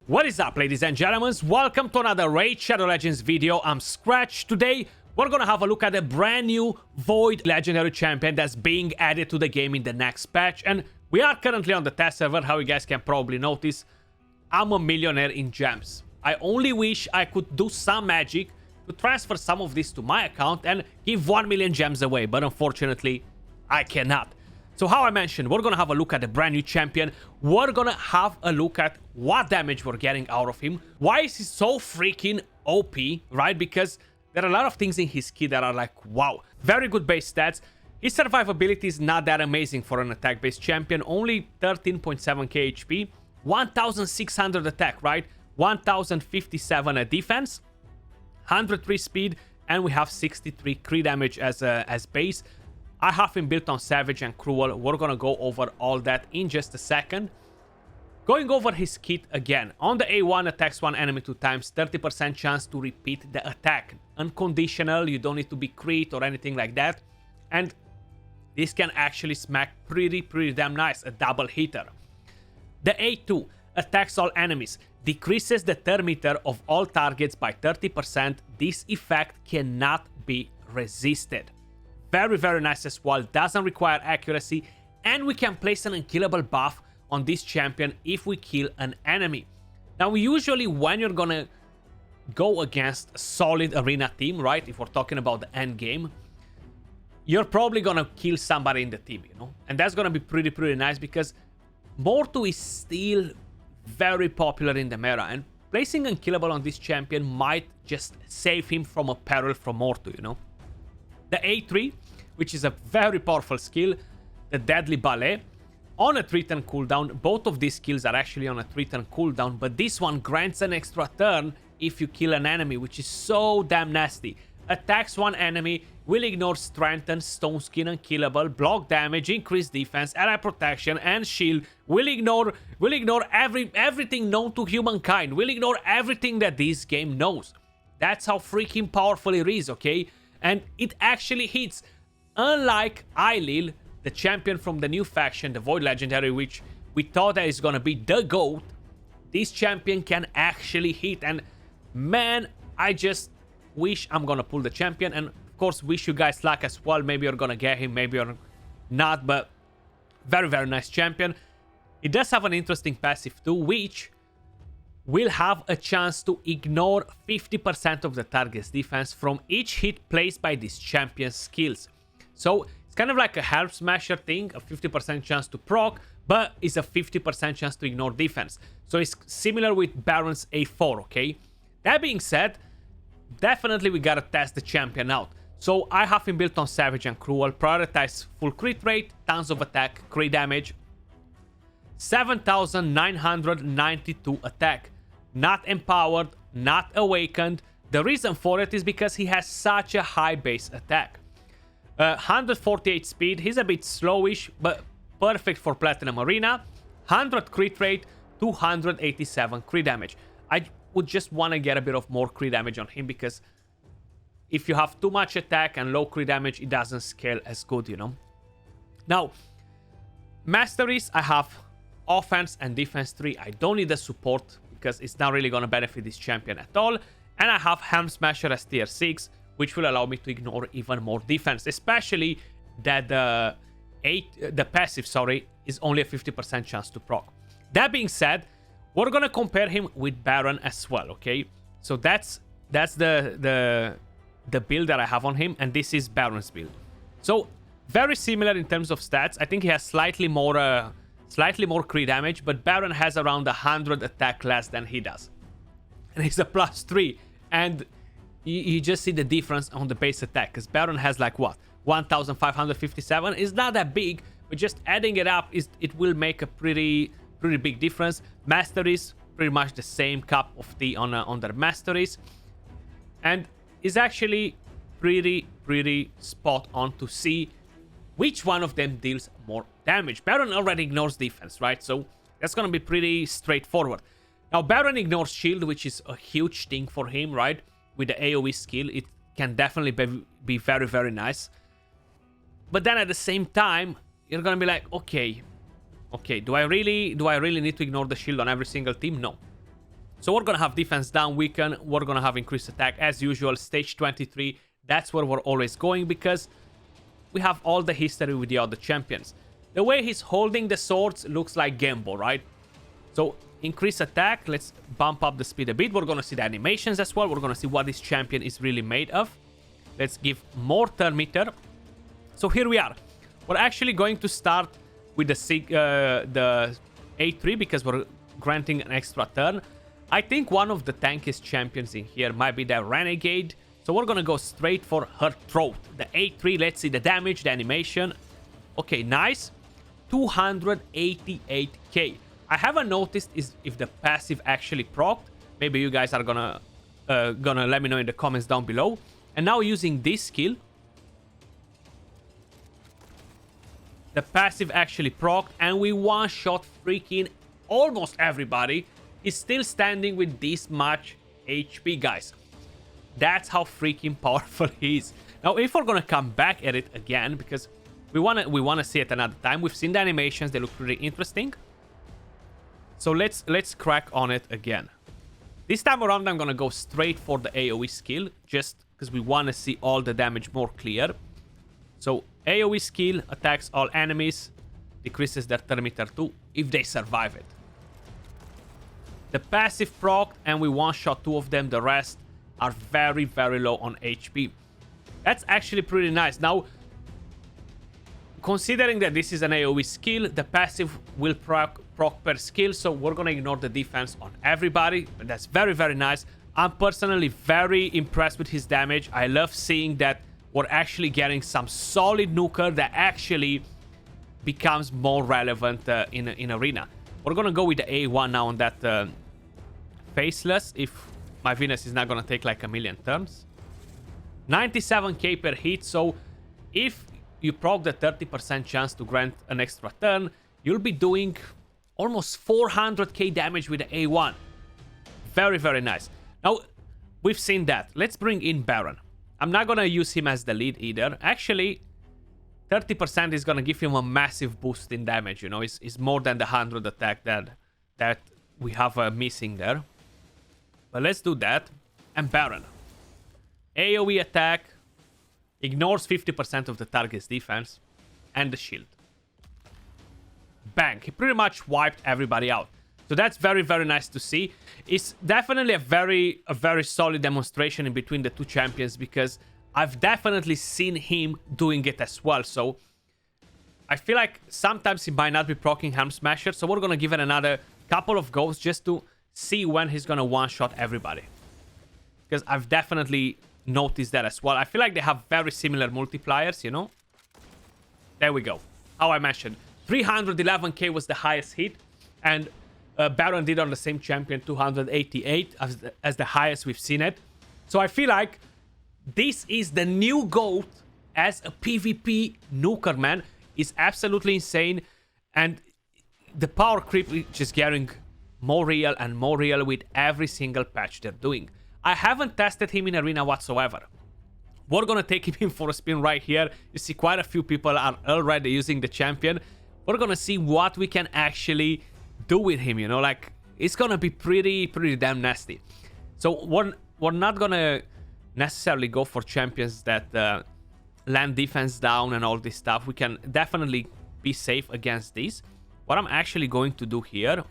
What is up, ladies and gentlemen? Welcome to another Raid Shadow Legends video. I'm Skratch. Today, we're gonna have a look at a brand new Void Legendary Champion that's being added to the game in the next patch. And we are currently on the test server. How you guys can probably notice, I'm a millionaire in gems. I only wish I could do some magic to transfer some of this to my account and give 1 million gems away. But unfortunately, I cannot. So how I mentioned, we're gonna have a look at the brand new champion. We're gonna have a look at what damage we're getting out of him. Why is he so freaking OP, right? Because there are a lot of things in his kit that are like, wow. Very good base stats. His survivability is not that amazing for an attack-based champion. Only 13.7k HP, 1600 attack, right? 1057 defense, 103 speed, and we have 63 crit damage as base. I have him built on Savage and Cruel. We're gonna go over all that in just a second. Going over his kit again. On the A1, attacks one enemy 2 times, 30% chance to repeat the attack. Unconditional, you don't need to be crit or anything like that. And this can actually smack pretty damn nice, a double hitter. The A2, attacks all enemies, decreases the turn meter of all targets by 30%. This effect cannot be resisted. Very nice as well. Doesn't require accuracy, and we can place an unkillable buff on this champion if we kill an enemy. Now, usually when you're gonna go against a solid arena team, right, if we're talking about the end game, you're probably gonna kill somebody in the team, you know, and that's gonna be pretty nice because Mortu is still very popular in the meta, and placing unkillable on this champion might just save him from a peril from Mortu, you know. The A3, which is a very powerful skill, the Deadly Ballet, on a 3-turn cooldown. Both of these skills are actually on a 3-turn cooldown, but this one grants an extra turn if you kill an enemy, which is so damn nasty. Attacks one enemy, will ignore Strengthen, Stone Skin, Unkillable, block damage, increase defense, ally protection, and shield. Will ignore everything known to humankind. Will ignore everything that this game knows. That's how freaking powerful it is, okay? And it actually hits. Unlike Eilil, the champion from the new faction, the Void Legendary, which we thought that is gonna be the GOAT, this champion can actually hit. And man, I just wish I'm gonna pull the champion. And of course, wish you guys luck as well. Maybe you're gonna get him, maybe you're not. But very nice champion. It does have an interesting passive too, which will have a chance to ignore 50% of the target's defense from each hit placed by this champion's skills. So it's kind of like a Help Smasher thing, a 50% chance to proc, but it's a 50% chance to ignore defense. So it's similar with Baron's A4, okay? That being said, definitely we gotta test the champion out. So I have him built on Savage and Cruel, prioritize full crit rate, tons of attack, crit damage, 7,992 attack. Not empowered, not awakened. The reason for it is because he has such a high base attack. 148 speed, he's a bit slowish, but perfect for Platinum Arena. 100 crit rate, 287 crit damage. I would just want to get a bit of more crit damage on him because if you have too much attack and low crit damage, it doesn't scale as good, you know. Now, masteries, I have offense and defense 3. I don't need the support because it's not really going to benefit this champion at all. And I have Helm Smasher as tier 6, which will allow me to ignore even more defense, especially that the passive, is only a 50% chance to proc. That being said, we're going to compare him with Baron as well, okay? So that's the build that I have on him, and this is Baron's build. So very similar in terms of stats. I think he has slightly more crit damage, but Baron has around 100 attack less than he does. And he's a +3. And you just see the difference on the base attack. Because Baron has like what? 1,557. It's not that big, but just adding it up, it will make a pretty big difference. Masteries, pretty much the same cup of tea on their masteries. And is actually pretty spot on to see which one of them deals more damage. Baron already ignores defense, right? So that's gonna be pretty straightforward. Now, Baron ignores shield, which is a huge thing for him, right? With the AoE skill, it can definitely be very nice. But then at the same time, you're gonna be like, okay, do I really need to ignore the shield on every single team? No. So we're gonna have defense down, weaken. We're gonna have increased attack as usual. Stage 23. That's where we're always going because we have all the history with the other champions. The way he's holding the swords looks like Gamble, right? So increase attack. Let's bump up the speed a bit. We're gonna see the animations as well. We're gonna see what this champion is really made of. Let's give more turn meter. So here we are. We're actually going to start with the A3 because we're granting an extra turn. I think one of the tankiest champions in here might be the Renegade. So we're gonna go straight for her throat. The A3, let's see the damage, the animation. Okay, nice. 288k. I haven't noticed if the passive actually procced. Maybe you guys are gonna let me know in the comments down below. And now using this skill, the passive actually procced, and we one-shot freaking almost everybody. He's still standing with this much HP, guys. That's how freaking powerful he is. Now, if we're gonna come back at it again, because we wanna see it another time. We've seen the animations; they look pretty interesting. So let's crack on it again. This time around, I'm gonna go straight for the AoE skill, just because we wanna see all the damage more clear. So AoE skill attacks all enemies, decreases their turn meter 2 if they survive it. The passive proc, and we one-shot 2 of them. The rest are very, very low on HP. That's actually pretty nice. Now, considering that this is an AoE skill, the passive will proc per skill, so we're gonna ignore the defense on everybody. But that's very, very nice. I'm personally very impressed with his damage. I love seeing that we're actually getting some solid nuker that actually becomes more relevant in Arena. We're gonna go with the A1 now on that Faceless, if my Venus is not gonna take like a million turns. 97k per hit, so if you proc the 30% chance to grant an extra turn, you'll be doing almost 400k damage with the A1. Very, very nice. Now, we've seen that. Let's bring in Baron. I'm not gonna use him as the lead either. Actually, 30% is gonna give him a massive boost in damage, you know. It's more than the 100 attack that we have missing there. But let's do that. And Baron. AoE attack ignores 50% of the target's defense and the shield. Bang. He pretty much wiped everybody out. So that's very, very nice to see. It's definitely a very solid demonstration in between the two champions, because I've definitely seen him doing it as well. So I feel like sometimes he might not be proccing Helm Smasher. So we're going to give it another couple of goes just to see when he's going to one-shot everybody. Because I've definitely noticed that as well. I feel like they have very similar multipliers, you know. There we go. How I mentioned. 311k was the highest hit. And Baron did on the same champion 288 as the highest we've seen it. So I feel like this is the new GOAT as a PvP nuker, man. It's absolutely insane. And the power creep is just getting more real and more real with every single patch they're doing. I haven't tested him in Arena whatsoever. We're gonna take him in for a spin right here. You see quite a few people are already using the champion. We're gonna see what we can actually do with him, you know, like it's gonna be pretty damn nasty. So we're not gonna necessarily go for champions that land defense down and all this stuff. We can definitely be safe against these. What I'm actually going to do here,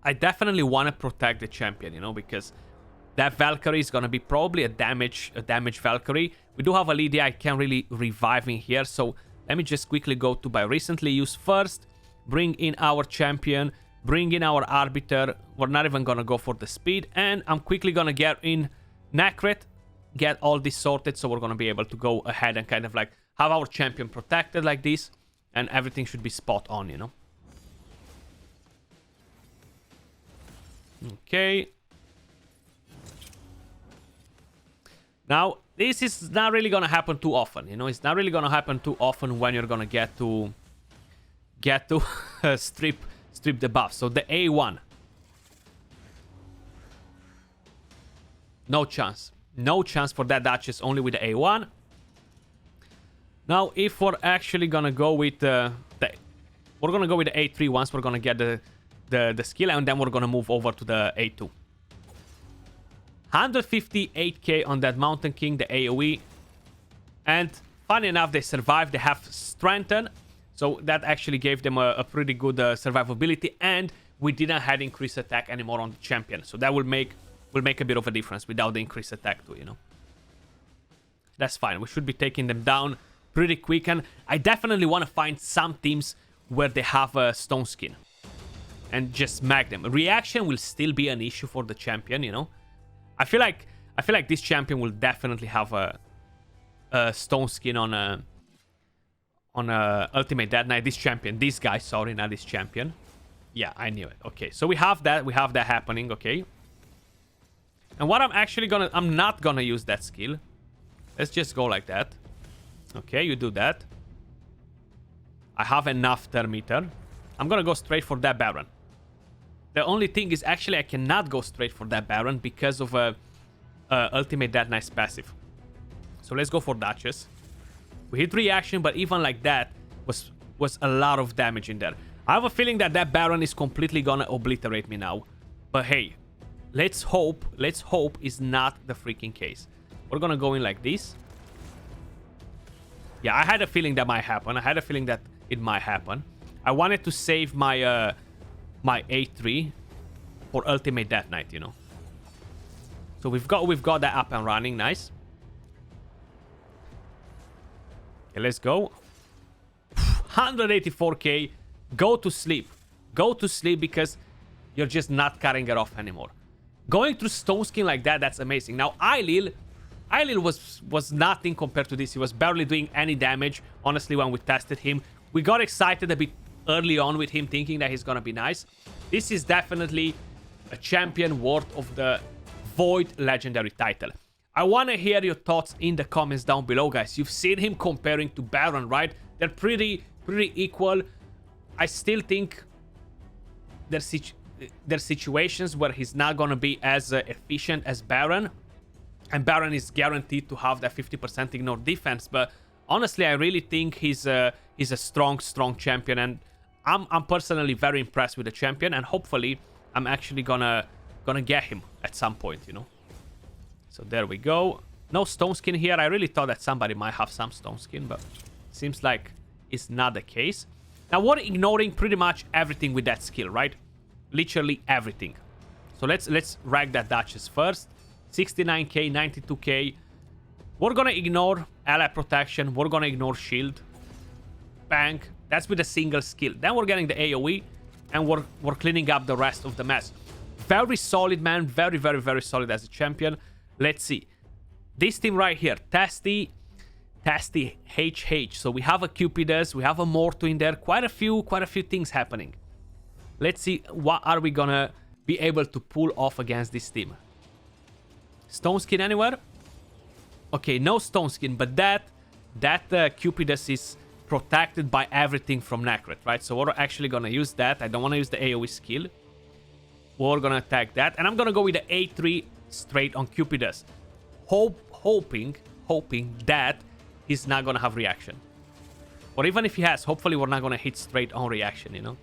I definitely want to protect the champion, you know, because that Valkyrie is gonna be probably a damage Valkyrie. We do have a Lydia. I can't really revive in here, so let me just quickly go to by recently used first. Bring in our champion, bring in our arbiter. We're not even gonna go for the speed, and I'm quickly gonna get in Necret, get all this sorted, so we're gonna be able to go ahead and kind of like have our champion protected like this, and everything should be spot on, you know. Okay. Now, this is not really gonna happen too often, you know. It's not really gonna happen too often when you're gonna get to strip the buff. So the A1, no chance for that Duchess, only with the A1. Now if we're actually gonna go with we're gonna go with the A3 once we're gonna get the the skill, and then we're gonna move over to the A2. 158k on that Mountain King, the AoE. And funny enough, they survived. They have strengthened. So that actually gave them a pretty good survivability. And we didn't have increased attack anymore on the champion. So that will make a bit of a difference without the increased attack too, you know. That's fine. We should be taking them down pretty quick. And I definitely want to find some teams where they have a stone skin. And just smack them. Reaction will still be an issue for the champion, you know. I feel like this champion will definitely have a stone skin on Ultimate Death Knight. This guy, sorry, not this champion. Yeah, I knew it. Okay, so we have that happening. Okay, and what I'm not gonna use that skill. Let's just go like that. Okay, you do that. I have enough thermometer. I'm gonna go straight for that Baron. The only thing is actually I cannot go straight for that Baron because of Ultimate Death Knight's passive. So let's go for Duchess. We hit reaction, but even like that was a lot of damage in there. I have a feeling that Baron is completely gonna obliterate me now. But hey, let's hope is not the freaking case. We're gonna go in like this. Yeah, I had a feeling that might happen. I had a feeling that it might happen. I wanted to save my my A3 for Ultimate Death Knight, you know. So we've got that up and running. Nice. Okay, let's go. 184k. Go to sleep. Go to sleep because you're just not cutting it off anymore. Going through stone skin like that, that's amazing. Now Eilil was nothing compared to this. He was barely doing any damage, honestly, when we tested him. We got excited a bit early on with him, thinking that he's gonna be nice. This is definitely a champion worth of the Void Legendary title. I want to hear your thoughts in the comments down below, guys. You've seen him comparing to Baron, right? They're pretty equal. I still think there's situations where he's not gonna be as efficient as Baron, and Baron is guaranteed to have that 50% ignore defense. But honestly, I really think he's a strong champion, and I'm personally very impressed with the champion, and hopefully I'm actually gonna get him at some point, you know. So there we go. No stone skin here. I really thought that somebody might have some stone skin, but seems like it's not the case. Now we're ignoring pretty much everything with that skill, right? Literally everything. So let's rank that Duchess first. 69k, 92k. We're gonna ignore ally protection. We're gonna ignore shield. Bang. That's with a single skill. Then we're getting the AoE, and we're cleaning up the rest of the mess. Very solid, man. Very solid as a champion. Let's see. This team right here, Testy HH. So we have a Cupidus, we have a Morto in there. Quite a few things happening. Let's see what are we gonna be able to pull off against this team. Stone skin anywhere? Okay, no stone skin, but that Cupidus is protected by everything from Necret, right? So we're actually gonna use that. I don't want to use the AoE skill. We're gonna attack that, and I'm gonna go with the A3 straight on Cupidus, hoping that he's not gonna have reaction. Or even if he has, hopefully we're not gonna hit straight on reaction, you know.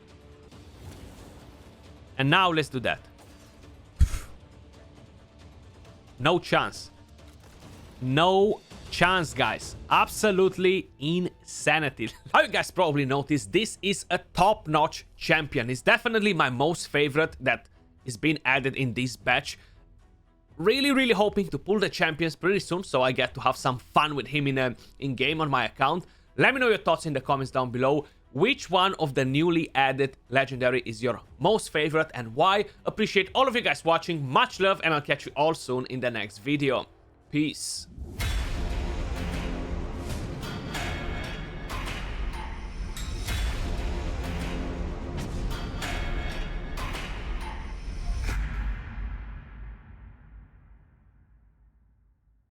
And now let's do that. No chance. No chance, guys. Absolutely insanity. How you guys probably noticed, this is a top-notch champion. It's definitely my most favorite that is being added in this batch. Really hoping to pull the champions pretty soon, so I get to have some fun with him in game on my account. Let me know your thoughts in the comments down below. Which one of the newly added legendary is your most favorite and why? Appreciate all of you guys watching. Much love, and I'll catch you all soon in the next video. Peace.